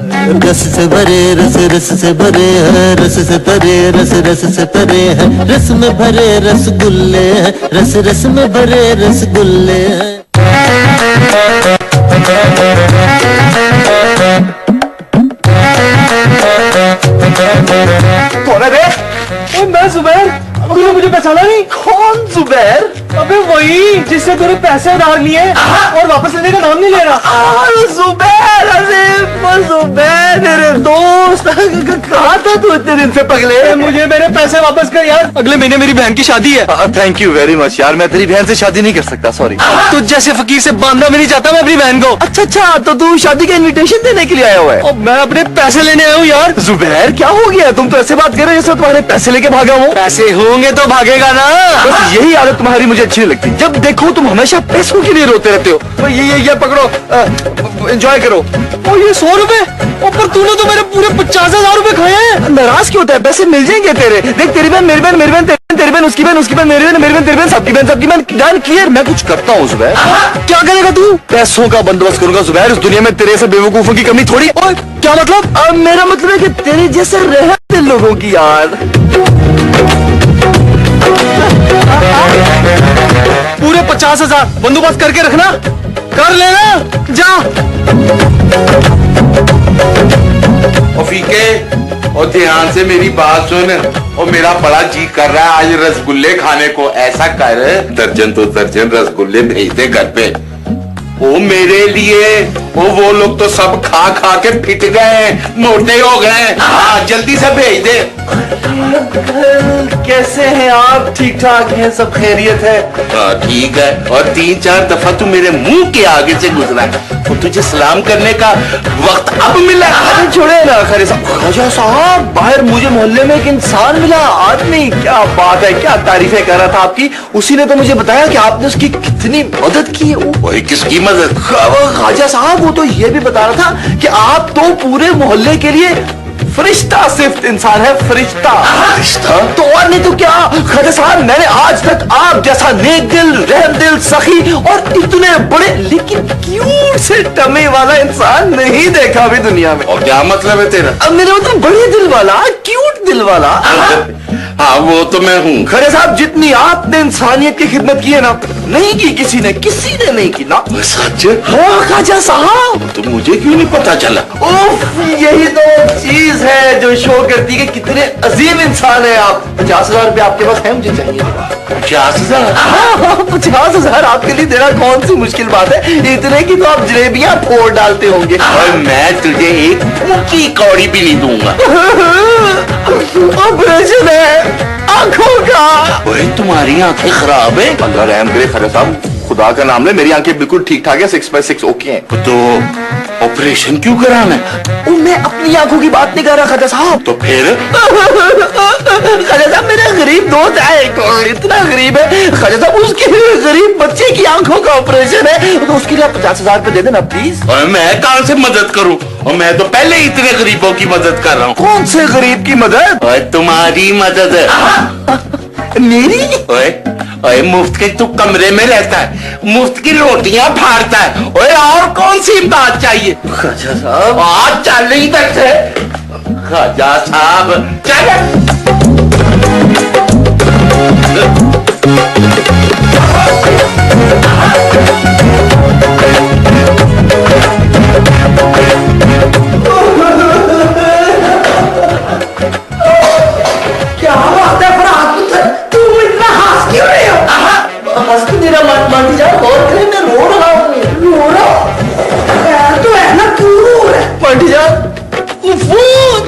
रस से भरे रस रस से भरे हैं, रस से भरे रस रस से भरे हैं, रस में भरे रसगुल्ले हैं, रस रस में भरे रसगुल्ले हैं। कौन है बे? ओ मैं जुबैर, तूने मुझे पहचाना नहीं? कौन जुबैर? अबे वही जिससे तूने पैसे उधार लिए और वापस लेने का नाम नहीं ले रहा। जुबैर, अरे जुबैर मेरे दोस्त, कहाँ था तू इतने दिन से पगले? मुझे मेरे पैसे वापस कर यार, अगले महीने मेरी बहन की शादी है। थैंक यू वेरी मच यार, मैं तेरी बहन से शादी नहीं कर सकता, सॉरी। तुझ जैसे फकीर से बांधना भी नहीं चाहता मैं अपनी बहन को। अच्छा अच्छा, तो तू शादी का इनविटेशन देने के लिए आया हुआ है? और मैं अपने पैसे लेने आया हूँ यार। जुबैर क्या हो गया? तुम तो ऐसे बात कर रहे हो जैसे तुम्हारे पैसे लेके भागा हूँ। पैसे होंगे तो भागेगा ना। बस यही आदत तुम्हारी मुझे अच्छी नहीं लगती, जब देखो तुम हमेशा पैसों के लिए रोते रहते हो। तो ये पकड़ो, एंजॉय करो। ओ ये 100 रुपए, पर तूने तो मेरे पूरे 50,000 रुपए खाए हैं। नाराज क्यों होता है? पैसे मिल जाएंगे तेरे। देख, तेरी बहन मेरी बहन, मेरी बहन तेरी बहन, उसकी बहन उसकी बहन, मेरी बहन मेरी बहन तेरी बहन, सबकी बहन डन, क्लियर। मैं कुछ करता हूँ जुबैर। क्या करेगा तू? पैसों का बंदोबस्त करूंगा जुबैर। इस दुनिया में तेरे से बेवकूफों की कमी थोड़ी। ओए क्या मतलब? मेरा मतलब है कि तेरे जैसे रहते लोगों की यार। पूरे 50,000 बंदोबस्त करके रखना, कर लेना, जा। फीके और ध्यान से मेरी बात सुन, और मेरा बड़ा जी कर रहा है आज रसगुल्ले खाने को। ऐसा कर, दर्जन तो दर्जन रसगुल्ले भेज दे घर पे। वो मेरे लिए, वो लोग तो सब खा खा के फिट गए, मोटे हो गए। हाँ जल्दी से भेज दे। कैसे हैं आप? ठीक ठाक हैं? सब खैरियत है? हाँ ठीक है। और 3-4 दफा तू मेरे मुंह के आगे से गुजरा और तुझे सलाम करने का वक्त अब मिला। अरे छोड़े ना खैर ख्वाजा साहब, बाहर मुझे मोहल्ले में एक इंसान मिला, आदमी। क्या बात है, क्या तारीफें कर रहा था आपकी। उसी ने तो मुझे बताया कि आपने उसकी कितनी मदद की है। वही किसकी मदद? ख्वाजा साहब वो तो ये भी बता रहा था कि आप तो पूरे मोहल्ले के लिए फरिश्ता सिर्फ इंसान है, फरिश्ता। फरिश्ता? तो और नहीं तो क्या ख्वाजा साहब, मैंने आज तक आप जैसा नेक दिल, रहम दिल, सखी और इतने बड़े लेकिन क्यूट से टमे वाला इंसान नहीं देखा अभी दुनिया में। और क्या मतलब है तेरा? अब मेरा मतलब बड़े दिल वाला, क्यूट दिल वाला। हाँ वो तो मैं हूँ। खरे साहब, जितनी आपने इंसानियत की खिदमत की है ना, नहीं की किसी ने नहीं की ना। सच? हाँ ख्वाजा साहब। तो मुझे क्यों नहीं पता चला? उफ, यही तो चीज है जो शो करती है कि कितने अजीम इंसान है आप। 50,000 रुपए आपके पास है? मुझे चाहिए 50,000? हाँ, 50,000 आपके लिए देना कौन सी मुश्किल बात है। इतने की तो आप जलेबियां फोड़ डालते होंगे। और मैं तुझे एक ऊंची कौड़ी भी नहीं दूंगा। ऑपरेशन है आंखों का। वही तुम्हारी आंखें खराब है? अल्लाह रहम करे खरे साहब, खुदा का नाम ले, मेरी आंखें बिल्कुल ठीक ठाक है, 6/6 ओके हैं। तो ऑपरेशन क्यों कराना है? मैं अपनी आंखों की बात नहीं कर रहा ख्वाजा साहब। तो फिर? ख्वाजा साहब, मेरा गरीब दोस्त है, इतना गरीब है ख्वाजा साहब, उसके गरीब बच्चे की आंखों का ऑपरेशन है, तो उसके लिए 50,000 रुपए दे देना प्लीज। और मैं कहाँ से मदद करूं? और मैं तो पहले ही इतने गरीबों की मदद कर रहा हूँ। कौन से गरीब की मदद? और तुम्हारी मदद है। मेरी? ओए मुफ्त के तू कमरे में रहता है, मुफ्त की रोटियां फाड़ता है। ओए और कौन सी बात चाहिए? ख्वाजा साहब आज चल इधर से। ख्वाजा साहब चल। क्या बात है फरहाद, तुम इतना हंस क्यों रहे हो? हंस तो मेरा मन जा, और मैं रो रहा हूँ। रो रहा हूँ तो है ना, क्यों रो रहा है? मंटी जा,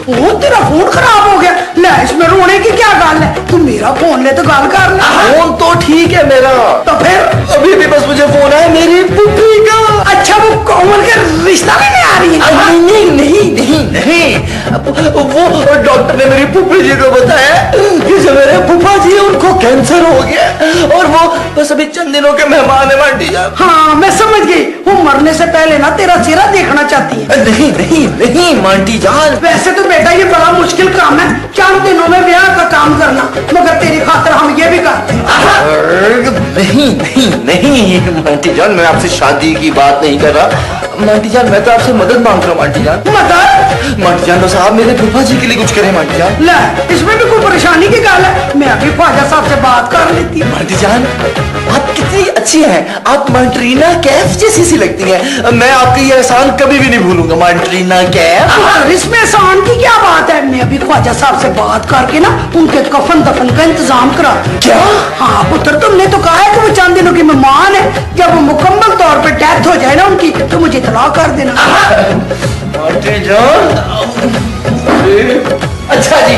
फोन तेरा फोन खराब हो गया। ले, इसमें रोने की क्या गाल है? तू मेरा फोन ले तो गाल कर ले। फोन तो ठीक है मेरा, तो फिर अभी भी बस मुझे फोन है मेरी पुप्पी का। अच्छा, वो कोमल के रिश्ता लेने आ रही है? नहीं नहीं नहीं नहीं, वो डॉक्टर ने मेरी पुप्पी जी को बताया कि जो मेरे फूफा जी है उनको कैंसर हो गया, और वो बस अभी चंद दिनों के मेहमान है मंटी जा। हाँ मैं समझ गई, वो मरने से पहले ना तेरा चेहरा देखना चाहती है। नहीं नहीं नहीं मंटी जान, वैसे तो बेटा ये बड़ा मुश्किल काम है, 4 दिनों में ब्याह का काम करना, मगर तेरी खातिर हम ये भी करते हैं। नहीं नहीं नहीं मंटी जान, मैं आपसे शादी की बात नहीं कर रहा। मांटी जान मैं तो आपसे मदद मांग रहा हूँ मांटी जान। मदद? मांटी जान साहब मेरे फूफा जी के लिए कुछ करें मांटी जान। ले, इसमें भी कोई परेशानी की गल है? मैं अभी ख्वाजा साहब से बात कर लेती हूँ। मांटी जान आप कितनी अच्छी हैं, आप मांट्रीना कैफ जैसी सी लगती हैं। मैं आपका ये एहसान कभी भी नहीं भूलूंगा मांट्रीना कैफ। और इसमें एहसान की क्या बात है? मैं अभी ख्वाजा साहब से बात करके ना उनके कफन दफन का इंतजाम करा। क्या? हाँ पुत्र, तुमने तो कहा है कि वो चंद दिनों की मेहमान है। जब वो मुकम्मल तौर पर डेथ हो जाए ना उनकी, तो मुझे इतला कर देना। मांटी जान अच्छा जी।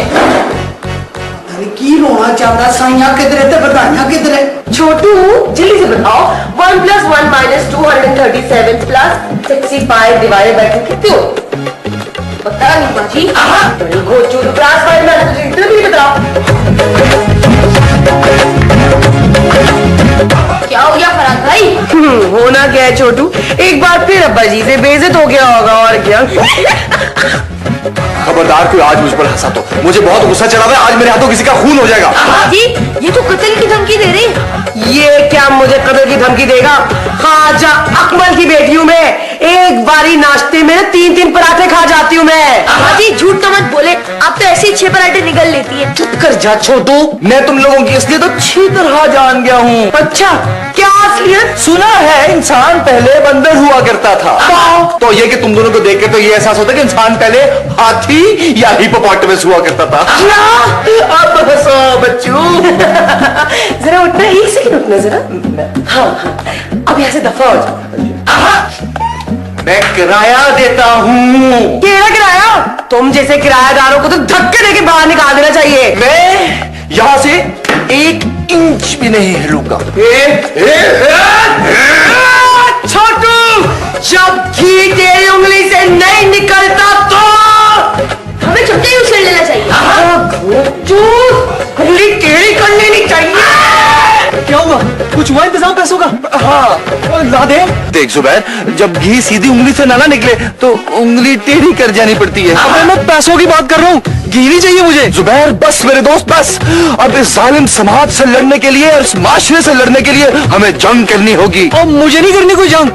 की रोना चाहता साइया किधर है, बधाइयां किधर है? छोटू जल्दी से बताओ 1 + 1 - 237 + 65 डिवाइडेड बाय 2 कितने हो? पता नहीं बाजी। गोचू क्लास 5 में तुझे इतना भी नहीं बताओ। क्या हो गया फराज भाई? होना क्या है छोटू, एक बार फिर अब्बा जी से बेइज्जत हो गया होगा और क्या। खबरदार कोई आज मुझ पर हंसा तो मुझे बहुत गुस्सा चढ़ा है, आज मेरे हाथों किसी का खून हो जाएगा। जी ये तो कत्ल की धमकी दे रही। ये क्या मुझे कत्ल की धमकी देगा? ख्वाजा अकमल की बेटी हूँ मैं, एक बारी नाश्ते में 3-3 पराठे खा जाती हूँ मैं। जी झूठ तो मत बोले, आप तो ऐसे ही 6 पराठे निकल लेती है। चुप कर जा छोटू, मैं तुम लोगों की असलियत तो अच्छी तरह जान गया हूँ। अच्छा क्या असलियत? सुना है इंसान पहले बंदर हुआ करता था। तो ये कि तुम दोनों को देख के तो ये एहसास होता है कि इंसान पहले हाथी या हिपोपोटामस हुआ करता था। अब हंसो बच्चों। जरा उठना, 1 सेकंड उठना जरा। हाँ अब यहाँ से दफा हो जाओ। मैं किराया देता हूँ। केड़ा किराया? तुम जैसे किराएदारों को तो धक्के देके बाहर निकाल देना चाहिए। मैं यहाँ से 1 इंच भी नहीं हिलूंगा। छोटू जब घी तेरी उंगली से नहीं निकलता तो हमें छुट्टी यूज कर लेना चाहिए। उंगली टेढ़ी कर लेनी चाहिए। क्या हुआ? कुछ हुआ इंतजाम पैसों का? हाँ ला दे। देख जुबैर, जब घी सीधी उंगली से ना निकले तो उंगली टेढ़ी कर जानी पड़ती है। अबे मैं पैसों की बात कर रहा हूँ, घी नहीं चाहिए मुझे। जुबैर बस मेरे दोस्त बस, अब इस जालिम समाज से लड़ने के लिए और इस माशरे से लड़ने के लिए हमें जंग करनी होगी। और मुझे नहीं करनी कोई जंग,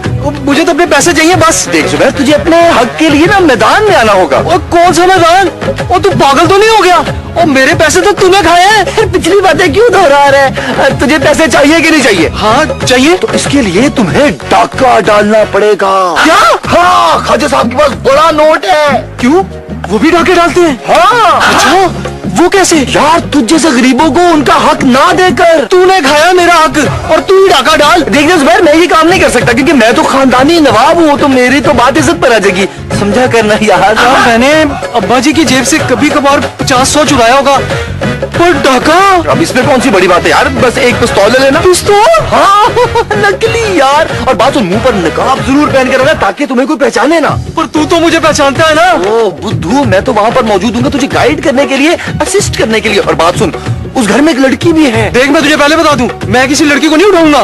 मुझे तो अपने पैसे चाहिए बस। देख जुबैर, तुझे अपने हक के लिए ना मैदान में आना होगा। और कौन सा मैदान? और तू पागल तो नहीं हो गया? और मेरे पैसे तो तूने खाए हैं। फिर पिछली बातें क्यों दोहरा रहा है? तुझे पैसे चाहिए कि नहीं चाहिए? हाँ चाहिए। तो इसके लिए तुम्हें डाका डालना पड़ेगा। क्या? हाँ ख्वाजा साहब के पास बड़ा नोट है। क्यों? वो भी डाके डालते हैं? हाँ। अच्छा वो कैसे? यार तुझ जैसे गरीबों को उनका हक ना देकर तूने खाया मेरा हक और तू ही डाका डाल। देखना जुबैर, मैं ये काम नहीं कर सकता क्योंकि मैं तो खानदानी नवाब हूँ, तो मेरी तो बात इज्जत पर आ जाएगी। समझा करना यार। मैंने अब्बा जी की जेब से कभी कभार 50-100 चुराया होगा, पर डाका? अब इसमें कौन सी बड़ी बात है यार, बस एक पिस्तौल ले लेना। पिस्तौल? हाँ नकली यार। और बात सुन, मुंह पर नकाब जरूर पहन के रहना ताकि तुम्हें कोई पहचाने ना। पर तू तो मुझे पहचानता है ना। ओ बुद्धू, मैं तो वहाँ पर मौजूद हूँ तुझे गाइड करने के लिए, असिस्ट करने के लिए। और बात सुन, उस घर में एक लड़की भी है। देख मैं तुझे पहले बता दूं, मैं किसी लड़की को नहीं उठाऊंगा।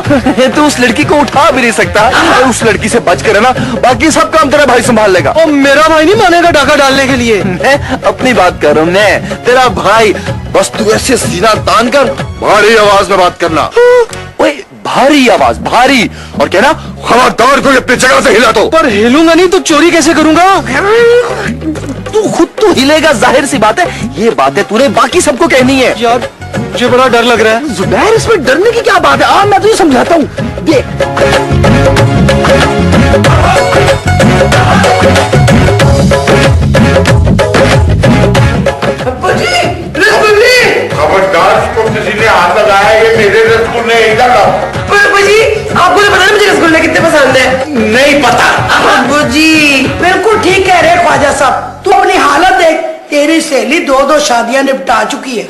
तो उस लड़की को उठा भी नहीं सकता। उस लड़की से बच कर रहना, बाकी सब काम तेरा भाई संभाल लेगा। और मेरा भाई नहीं मानेगा डाका डालने के लिए। मैं अपनी बात कर रहा हूँ, मैं तेरा भाई। बस तू ऐसे सीना तान कर भारी आवाज में बात करना। ओए भारी आवाज, भारी, और कहना खबरदार कोई अपनी जगह से हिला तो। पर हिलूंगा नहीं तो चोरी कैसे करूंगा? तू खुद तो हिलेगा, जाहिर सी बात है। ये बातें तूने बाकी सबको कहनी है। यार मुझे बड़ा डर लग रहा है। जुबैर इसमें डरने की क्या बात है? आ मैं तुझे समझाता हूँ। देख खबरदार, इसको किसी ने हाथ लगाया, ये मेरे रसगुल्ले इधर लाओ। जी आपको तो पता है मुझे रसगुल्ले कितने पसंद है। नहीं पता। अब्बू जी बिल्कुल ठीक कह रहे ख्वाजा साहब। तू अपनी हालत देख, तेरी सहेली 2-2 शादियां निपटा चुकी है।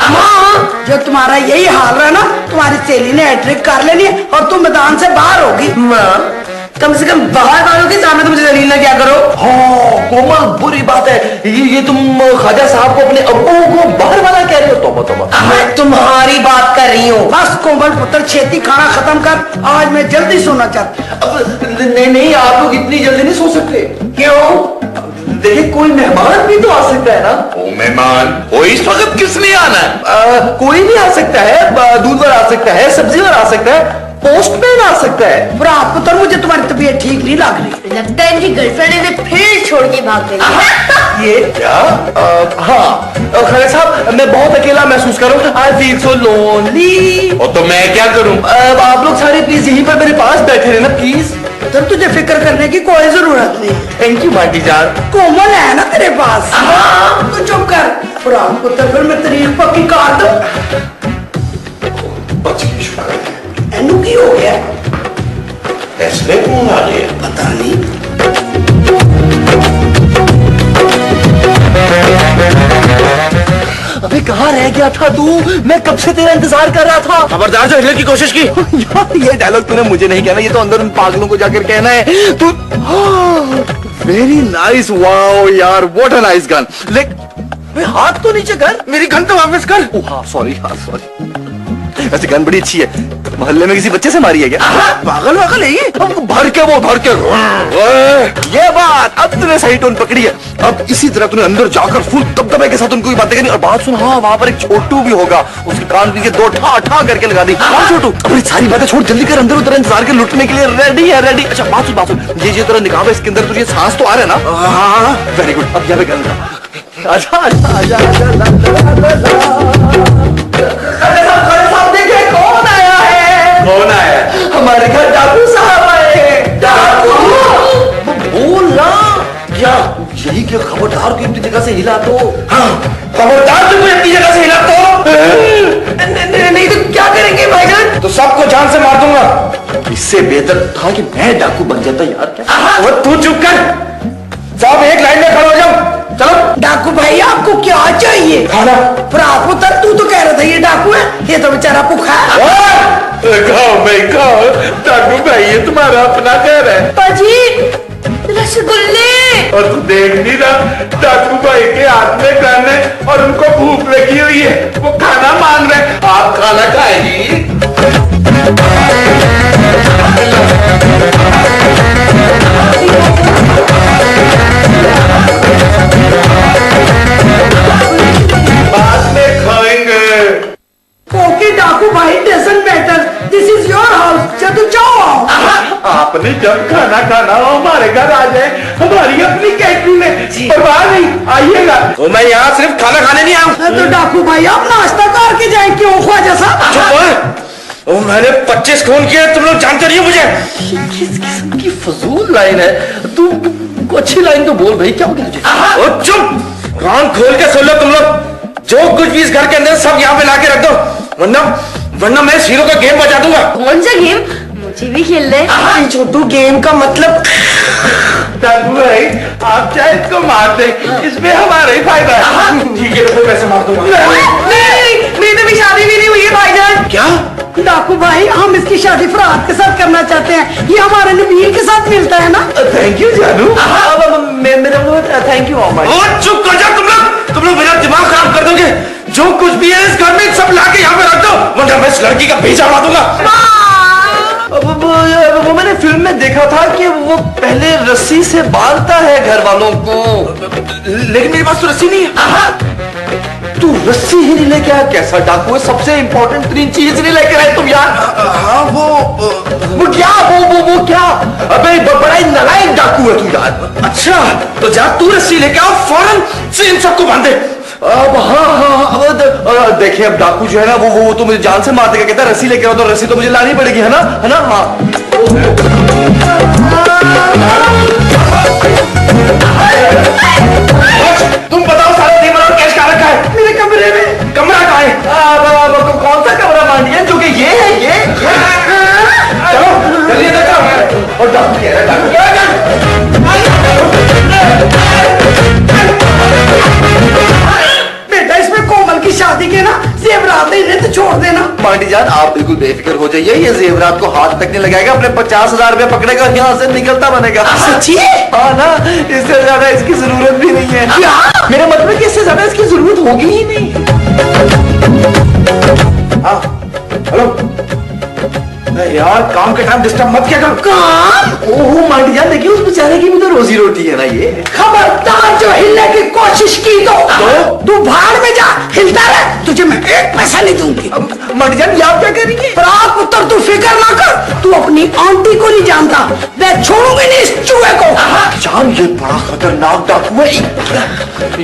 जब तुम्हारा यही हाल रहा ना, तुम्हारी सहेली ने हैट्रिक कर लेनी है और तुम मैदान से बाहर होगी। माँ कम से कम बाहर वालों के सामने तो मुझे जलील ना क्या करो। हाँ कोमल, बुरी बात है ये तुम ख्वाजा साहब को अपने अब्बू को बाहर वाला कह रहे हो। तोबा मैं तुम्हारी बात कर रही हूँ। बस कोमल पुत्र छेती खाना खत्म कर, आज मैं जल्दी सोना चाहता। अब नहीं, आप लोग इतनी जल्दी नहीं सो सकते। क्यों? देखिए कोई मेहमान भी तो आ सकता है ना। ओ मेहमान, ओ इस वक्त किसने आना है? कोई भी आ सकता है, दूध वाला आ सकता है, सब्जी वाला आ सकता है। पोस्टमैन आ सकता है। फरहाद पुत्र मुझे तुम्हारी तबीयत ठीक नहीं लग रही। लगता है इनकी गर्लफ्रेंड इन्हें फिर छोड़ के भाग गई। ये क्या? हाँ खैर साहब, मैं बहुत अकेला महसूस कर रहा हूँ। I feel so lonely. और तो मैं क्या करूं? आप लोग सारे प्लीज यहीं पर मेरे पास बैठे रहना प्लीज। तो तुझे फिक्र करने की कोई जरूरत नहीं। थैंक यू मांटी जान। कोमल है ना तेरे पास। तो चुप कर फरहाद पुत्र, फिर मैं तारीख पक्की काट दूं। बच गई, शुक्र है। एनू की हो गया? ऐसे कौन आ गया? पता नहीं। अबे कहाँ रह गया था तू? मैं कब से तेरा इंतजार कर रहा था। खबरदार जो हिलने की कोशिश की। यार ये डायलॉग तूने मुझे नहीं कहना, ये तो अंदर उन पागलों को जाकर कहना है। तू वेरी नाइस, वाओ यार, व्हाट अ नाइस गन। हाथ तो नीचे कर। मेरी गन तो वापस कर। हाँ सॉरी, हाँ सॉरी। वैसे गन बड़ी अच्छी है। मोहल्ले में किसी बच्चे से मारी है क्या? पागल वागल है ये। अब भर के वो भर के। ये बात अब तूने सही टोन पकड़ी है। अब इसी तरह तूने अंदर जाकर फुल दबदबे के साथ उनको बातें करनी। और बात सुन, हाँ वहां पर एक छोटू भी होगा, उसके कान पीछे दो ठा ठा करके लगा दी। कौन छोटू? अपनी सारी बातें छोड़, जल्दी कर, अंदर उतर इंतजार के लुटने के लिए रेडी है, रेडी। अच्छा बात सुन, ये तेरा निकाह है, इसके अंदर तुझे सांस तो आ रहा है ना? हाँ वेरी गुड। अब यहाँ पे गन लगा। आजा आजा आजा साहब, देखे कौन आया है? कौन आया? हमारे घर डाकू साहब आए। डाकू बोल ना क्या? यही क्या खबरदार को अपनी जगह से हिला तो। हाँ खबरदार तुम अपनी जगह से हिला तो। नहीं तो क्या करेंगे भाईजान? तो सबको जान से मार दूंगा। इससे बेहतर था कि मैं डाकू बन जाता यार। क्या वो तू चुप कर, सब एक लाइन में खड़े हो जाओ। चलो। डाकू भाई आपको क्या चाहिए? खाना। फरहाद पुत्र तू तो कह रहा था ये डाकू है, ये तो बेचारा भूखा है। खाओ भाई खाओ। डाकू भाई ये तुम्हारा अपना घर है। पाजी रसगुल्ले। और तू देख नहीं रहा, डाकू भाई के हाथ में गन है और उनको भूख लगी हुई है, वो खाना मांग रहे हैं। आप खाना खाएगी? बाद में खाएंगे। ओके डाकू भाई, doesn't matter, this is your house, जब तू जाओ। आपने जब खाना खाना हो हमारे घर आ जाए, हमारी अपनी कैटरिंग है, परवाह नहीं, आइएगा। तो मैं यहाँ सिर्फ खाना खाने नहीं आया। तो डाकू भाई आप नाश्ता करके जाए क्यों ख्वाजा साहब? चुप हो। मैंने 25 खून किए, तुम लोग जानते नहीं हो मुझे। किस किस्म की फजूल लाइन है? तू अच्छी लाइन तो बोल भाई, क्या हो गया तुझे? ओ चुप, कान खोल के सुन लो तुम लोग। जो कुछ भी इस घर के अंदर सब यहाँ पे लाके रख दो, वरना मैं इस हीरो का गेम बजा दूंगा। कौन सा गेम? मुझे भी खेल ले। छोटू गेम का मतलब? डाकू भाई आप चाहे इसको मार दे, इसमें हमारा ही फायदा है। ठीक है तो वैसे मार दूंगा। नहीं, मेरी तो भी शादी भी नहीं हुई है भाईजान। क्या? डाकू भाई हम इसकी शादी फरहाद के साथ करना चाहते हैं, ये हमारे नबील के साथ मिलता है ना। थैंक यू जानू। मेरा थैंक यू मामा। और चुप कर जाओ तुम लोग मेरा दिमाग खराब कर दोगे। जो कुछ भी है इस घर में सब लाके यहाँ पे रख दो, वरना मैं इस लड़की का भेजा उड़ा दूंगा। वो मैंने फिल्म में देखा था कि वो पहले रस्सी से बांधता है घर वालों को, लेकिन मेरे पास तो रस्सी नहीं है। तू रस्सी ही नहीं लेके आया? कैसा डाकू है? सबसे इंपॉर्टेंट 3 चीज नहीं लेके आए तुम यार। हाँ वो क्या वो क्या? अबे बड़ा ही नालायक डाकू है तू यार। अच्छा तो जा तू रस्सी लेके आओ, फौरन से इन सबको बांध दे। अब हाँ देखिए, अब डाकू जो है ना वो तो मुझे जान से मार देगा। कहता है रस्सी लेके आओ, तो रस्सी तो मुझे लानी पड़ेगी, है ना? हाँ तुम बताओ सारा दिन और कैश कहाँ रखा है? मेरे कमरे में। कमरा कहाँ है? कौन सा कमरा मांडिया? जो कि ये है ये। चलो जल्दी देखो। और डाकू कह रहा बेटा इसमें कोमल की शादी के ना जेवरात नहीं तो छोड़ देना। पांडी जान आप बिल्कुल बेफिक्र हो जाइए, ये जेवरात को हाथ तक नहीं लगाएगा, अपने 50,000 रुपए पकड़ेगा, यहाँ से निकलता बनेगा। सच्ची? हाँ ना, इससे ज्यादा इसकी जरूरत भी नहीं है। क्या? मेरा मतलब है कि इससे ज्यादा इसकी जरूरत होगी ही नहीं। हाँ हेलो यार, काम के टाइम डिस्टर्ब मत किया करो। काम? ओहो मांडी जान, देखिए उस बेचारे की भी तो रोजी रोटी है ना ये। खबरदार जो हिलने की कोशिश की तो तू भाड़ में जा, हिलता रहे, तुझे मैं 1 पैसा नहीं दूंगी। मांडी जान ये आप क्या करेंगे? फरहाद पुत्र तू फिक्र ना कर, जानता, मैं छोड़ूंगी नहीं इस चूहे को। जान, ये बड़ा खतरनाक डाकू है।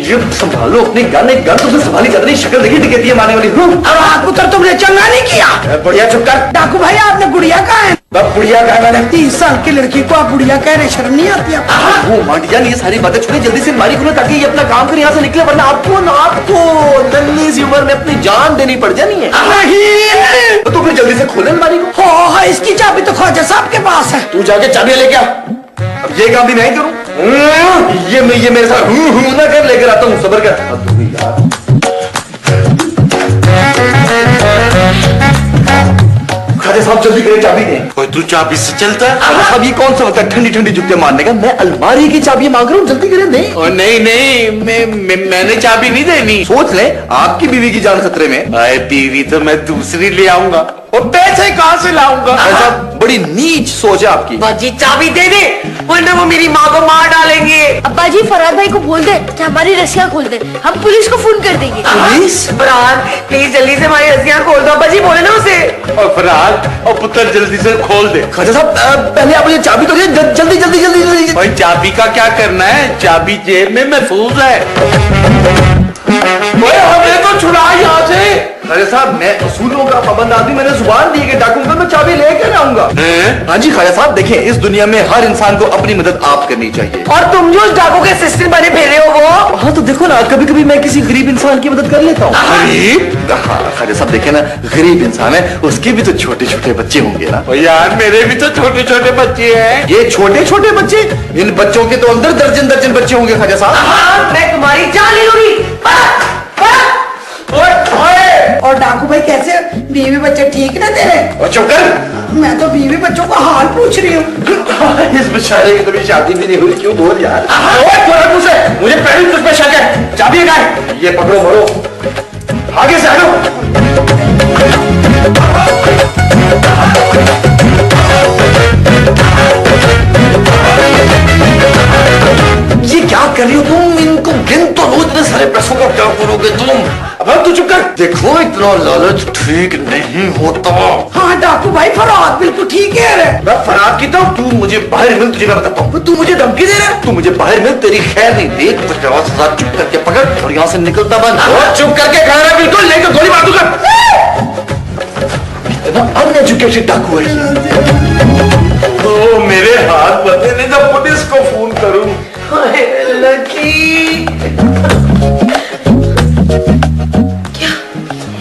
ये संभालो अपने गन, एक गन तुमसे संभाली जाती नहीं। शक्ल देखी टिकती है मारने वाली। अब हाथ पुत्र तुमने चंगा नहीं किया। बढ़िया, चुप कर। डाकू भाई आपने गुड़िया कहा है? बुढ़िया का मैंने 30 साल की लड़की को आप बुढ़िया कह रहे, शर्म नहीं आती आपको? वो मांडी जान, ये सारी बातें छोड़िए, जल्दी से मारी खुलो ताकि ये अपना काम कर यहाँ से निकले, वरना आपको नन्ही सी उम्र में अपनी जान देनी पड़ जानी है। नहीं तो फिर जल्दी से खोले मारी को। हो, इसकी चाबी तो ख्वाजा साहब के पास है। तू जाके चाबियां लेके आ। अब ये काम भी मैं ही करूं? ये मेरे साथ ना कर, लेकर आता हूँ, सब्र कर। अब तू भी यार, खाजा साहब जल्दी करें, चाबी दें। कोई तू चाबी से चलता है? खाजा साहब, ये कौन सा वक्त है ठंडी ठंडी जुत्ते मारने का? मैं अलमारी की चाबी मांग रहा हूँ, जल्दी करें। नहीं और नहीं, मैंने चाबी नहीं देनी। सोच ले, आपकी बीवी की जान खतरे में। अरे बीवी तो मैं दूसरी ले आऊंगा, और पैसे कहाँ से लाऊंगा? खाजा, बड़ी नीच सोच है आपकी। बाजी चाबी दे दे, वरना वो मेरी माँ को मार डालेंगे। अब्बा जी फरहाद भाई को बोल दे कि हमारी रस्सियाँ खोल दे, हम पुलिस को फोन कर देंगे। पुलिस? फरहाद प्लीज जल्दी से हमारी रस्सियाँ खोल दो। अब्बा जी बोले ना उसे। और फरहाद और पुत्र जल्दी से खोल दे। खाजा साहब, पहले आप मुझे चाबी तो दीजिए, जल्दी जल्दी जल्दी जल्दी। भाई चाबी का क्या करना है? चाबी जेब में महफूज है। ओए, हमें तो छुड़ा यहाँ से। खाजा साहब, मैं असूलों का पाबंद आदमी, मैंने जुबान दी कि डाकू को मैं चाबी लेके आऊंगा। हाँ जी खाजा साहब, देखिए इस दुनिया में हर इंसान को अपनी मदद आप करनी चाहिए। और तुम जो उस डाकू के असिस्टेंट बने फिर हो वो। हाँ तो देखो ना, कभी कभी मैं किसी गरीब इंसान की मदद कर लेता हूँ। गरीब? हाँ खाजा साहब, देखिए ना, गरीब इंसान है, उसके भी तो छोटे छोटे बच्चे होंगे ना। और यार मेरे भी तो छोटे छोटे बच्चे हैं। ये छोटे छोटे बच्चे, इन बच्चों के तो अंदर दर्जन दर्जन बच्चे होंगे खाजा साहब। हाँ, मैं तुम्हारी जान ले लूंगी। और डाकू भाई कैसे, बीवी बच्चे ठीक ना तेरे? और चुप कर। मैं तो बीवी बच्चों का हाल पूछ रही हूँ। इस बेचारे की कभी शादी भी नहीं हुई, क्यों बोल यार। मुझे पहले तुझ पे शक है। चाबी कहाँ है? ये पकड़ो, मरो, आगे से हटो। ये क्या कर रही हो तुम? इनको गिन तो लो, इतने सारे पैसों का क्या करोगे तुम? अब तू चुप कर। देखो, इतना लालच ठीक नहीं होता। हाँ डाकू भाई फरहाद बिल्कुल ठीक है रे। मैं फरार की तो तू मुझे बाहर मिल, तुझे मैं बताता हूँ। तू मुझे धमकी दे रहा है? तू मुझे बाहर मिल, तेरी खैर नहीं। देख कुछ जवाब से साथ, चुप करके पकड़ और यहाँ से निकलता बंद। और चुप करके खा रहा बिल्कुल, लेकर गोली मार दूंगा। इतना अनएजुकेटेड डाकू है। ओ मेरे हाथ बदले नहीं, जब पुलिस को फोन करूं। लकी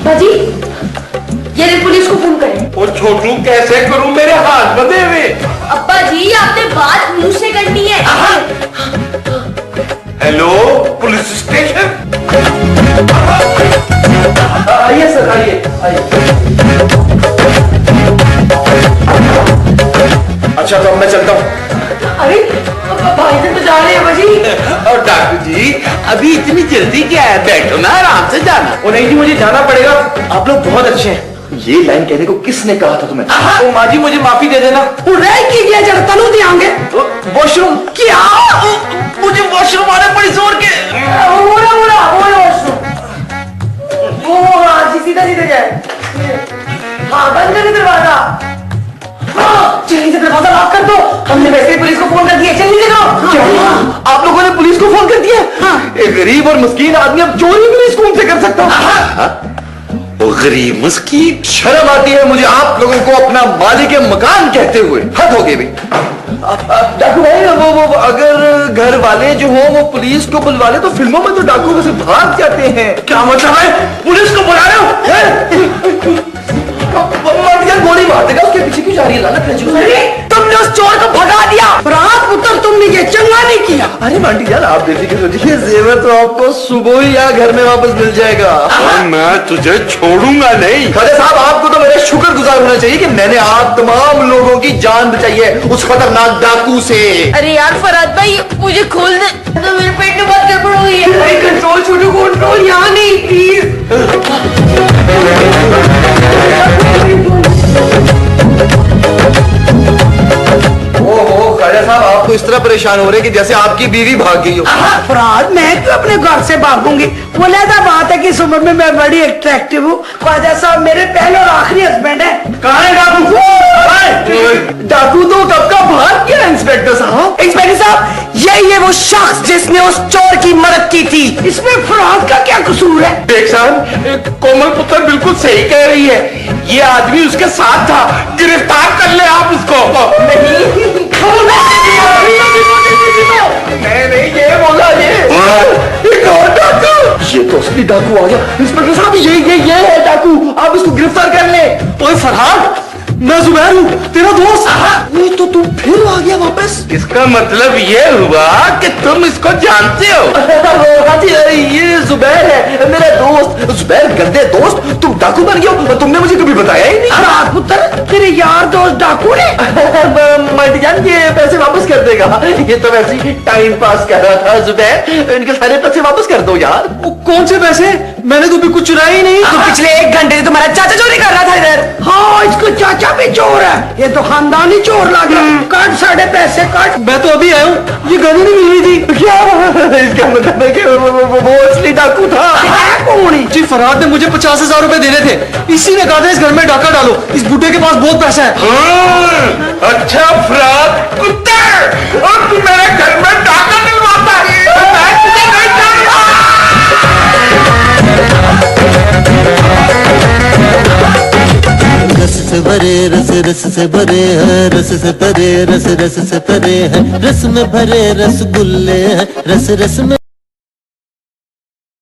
बाजी ये ले पुलिस को फोन करें। और छोटू कैसे करूं, मेरे हाथ बंधे हुए। अब्बा जी आपने बात मुंह से करनी है। Hello police station. आइए सर, आइए आइए। अच्छा तो अब मैं चलता हूँ। अरे भाईजान तो जा रहे हैं बाजी। और डाकू जी अभी इतनी जल्दी क्या है, बैठो ना, आराम से जाना। और नहीं जी, मुझे जाना पड़ेगा, आप लोग बहुत अच्छे हैं। ये लाइन कहने को किसने कहा था तुम्हें? तो माँ जी मुझे माफी दे देना। उड़ाई कीजिए जड़ तनु दियांगे। वॉशरूम? क्या? मुझे वॉशरूम आने पड़ी जोर के। सीधा सीधा जाए। हाँ बंद कर दरवाजा। हाँ जल्दी से दरवाजा लॉक कर दो, हमने वैसे ही पुलिस को फोन कर दिया। जल्दी से करो। आप लोगों ने पुलिस को फोन कर दिया? एक गरीब और मुस्किन आदमी अब चोरी भी इस कौन से कर सकता? वो गरीब मुस्किन, शर्म आती है मुझे आप लोगों को अपना मालिक मकान कहते हुए। हद हो गई भी। डाकू भाई, वो अगर घर वाले जो हो वो पुलिस को बुलवा ले, तो फिल्मों में तो डाकू वैसे भाग जाते हैं। क्या मतलब है? पुलिस को बुला रहे हो? गोली मार देगा, उसके पीछे क्यों जा रही है? लानत है। तुमने उस चोर को भगा दिया। फरहाद पुत्र तुमने ये चंगा नहीं किया। अरे मांटी यार, आप बेफिक्र सोचिए, जेवर तो आपको सुबह ही यहाँ घर में वापस मिल जाएगा। और मैं तुझे छोड़ूंगा नहीं। खाजा साहब, आपको तो मेरे शुक्रगुजार होना चाहिए कि मैंने आप तमाम लोगों की जान बचाई है उस खतरनाक डाकू से। अरे यार फरहाद भाई मुझे खोल दे, तो मेरे पेट में बहुत गड़बड़ हुई है। कंट्रोल छोटू, कंट्रोल यहाँ नहीं प्लीज। ओहो खाजा साहब, आप तो इस तरह परेशान हो रहे हैं कि जैसे आपकी बीवी भाग गई हो। फरहाद मैं क्यों अपने घर से भागूंगी? वो लहदा बात है कि इस उम्र में मैं बड़ी अट्रैक्टिव हूँ। ख्वाजा साहब मेरे पहले और आखिरी हस्बैंड है। कहाँ है डाकू? डाकू तो कब का भाग गया इंस्पेक्टर साहब। इंस्पेक्टर साहब यही है वो शख्स जिसने उस चोर की मदद की थी। इसमें फरहाद का क्या कसूर है? देख साहब, कोमल पुत्र बिल्कुल सही कह रही है। ये आदमी उसके साथ था, गिरफ्तार कर ले आप उसको। नहीं ये बोला ये एक और डाकू। ये तो असली डाकू आ गया। इंस्पेक्टर साहब ये है डाकू, आप इसको गिरफ्तार कर ले। ओए फरहाद, मैं जुबैर हूँ, तेरा दोस्त। ये तो तुम फिर आ गया वापस। इसका मतलब ये हुआ कि तुम इसको जानते हो। हाँ जी, ये जुबैर है मेरा दोस्त। जुबैर गंदे दोस्त, तुम डाकू बन गए हो। तुमने मुझे कभी बताया ही नहीं। फरहाद पुत्र तेरे यार दोस्त डाकू ने। मर्द जान ये पैसे वापस कर देगा। ये तो वैसे ही टाइम पास कर रहा था। जुबैर इनके सारे पैसे वापस कर दो यार। कौन से पैसे? मैंने तो भी कुछ चुराया ही नहीं। तो पिछले 1 घंटे से तुम्हारा चाचा चोरी कर रहा था इधर। हाँ इसको चाचा भी चोर है। ये तो खानदानी चोर लग रहा। काट साढ़े पैसे काट। मैं तो अभी आया हूँ, ये गन ही नहीं मिल रही थी। क्या इसका मतलब है कि वो असली डाकू था। है कौन ही? जी फरहाद ने मुझे 50,000 रुपए देने थे। इसी ने कहा था इस घर में डाका डालो, इस बूढ़े के पास बहुत पैसा है। अच्छा फराद कुत्ते, और तू मेरे घर में डाका डलवाता है, तो मैं तुझे नहीं जानता। रस से भरे रस से भरे हैं, रस से भरे रस से भरे हैं, रस में भरे रसगुल्ले हैं, रस में